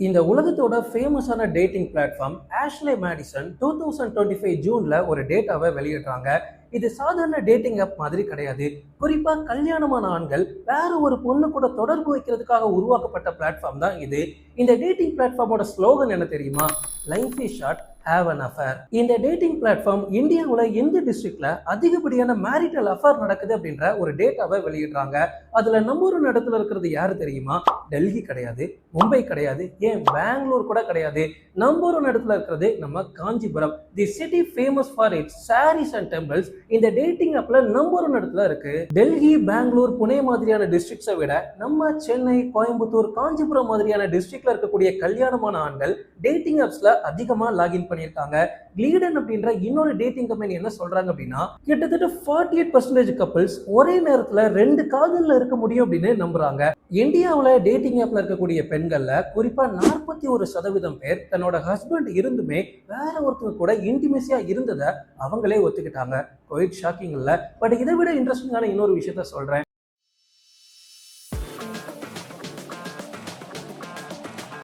இந்த உலகத்தோட ஃபேமஸான டேட்டிங் பிளாட்ஃபார்ம் ஆஷ்லே மேடிசன் 2025 ஜூன்ல ஒரு டேட்டாவை வெளியிடுறாங்க. இது சாதாரண டேட்டிங் ஆப் மாதிரி கிடையாது. குறிப்பா கல்யாணமான ஆண்கள் வேற ஒரு பொண்ணு கூட தொடர்பு வைக்கிறதுக்காக உருவாக்கப்பட்ட பிளாட்ஃபார்ம் தான் இது. இந்த டேட்டிங் பிளாட்ஃபார்மோட ஸ்லோகன் என்ன தெரியுமா? Life is short, have an affair. இந்த டேட்டிங் பிளாட்ஃபார்ம் இந்தியாவில் எந்த டிஸ்ட்ரிக்ட்ல அதிகப்படியான மேரிட்டல் அஃபேர் நடக்குது அப்படின்ற ஒரு டேட்டாவை வெளியிடுறாங்க. அதுல நம்பர் ஒன் இடத்துல இருக்கிறது யாரு தெரியுமா? டெல்லி கிடையாது, மும்பை கிடையாது, ஏன் பெங்களூர் கூட கிடையாது. நம்பர் ஒன் இடத்துல இருக்கிறது நம்ம Kanchipuram. The city famous for its saris and temples இந்த டேட்டிங் ஆப்ல நம்பர் ஒன் இடத்துல இருக்கு. டெல்லி, பெங்களூர், புனே மாதிரியான டிஸ்ட்ரிக்ட்ஸை விட நம்ம சென்னை, கோயம்புத்தூர், காஞ்சிபுரம் மாதிரியான டிஸ்ட்ரிக்ட்ல இருக்கக்கூடிய கல்யாணமான ஆண்கள் டேட்டிங் ஆப்ஸ்ல அதிகமா லாகின் பண்ணியிருக்காங்க. கிளீடன் அப்படின்ற இன்னொரு டேட்டிங் கம்பெனி என்ன சொல்றாங்க அப்படின்னா, கிட்டத்தட்ட 48% கப்பிள்ஸ் ஒரே நேரத்துல ரெண்டு காதல்ல இருக்க முடியும் அப்படின்னு நம்புறாங்க. இந்தியாவில் டேட்டிங் ஆப்ல இருக்கக்கூடிய பெண்கள்ல குறிப்பா 41% பேர் தன்னோட ஹஸ்பண்ட் இருந்துமே வேற ஒருத்தர் கூட இன்டிமேசியா இருந்ததை அவங்களே ஒத்துக்கிட்டாங்க. குவைட் ஷாக்கிங் இல்ல? பட் இதை விட இன்ட்ரெஸ்டிங்கான இன்னொரு விஷயத்த சொல்றேன்.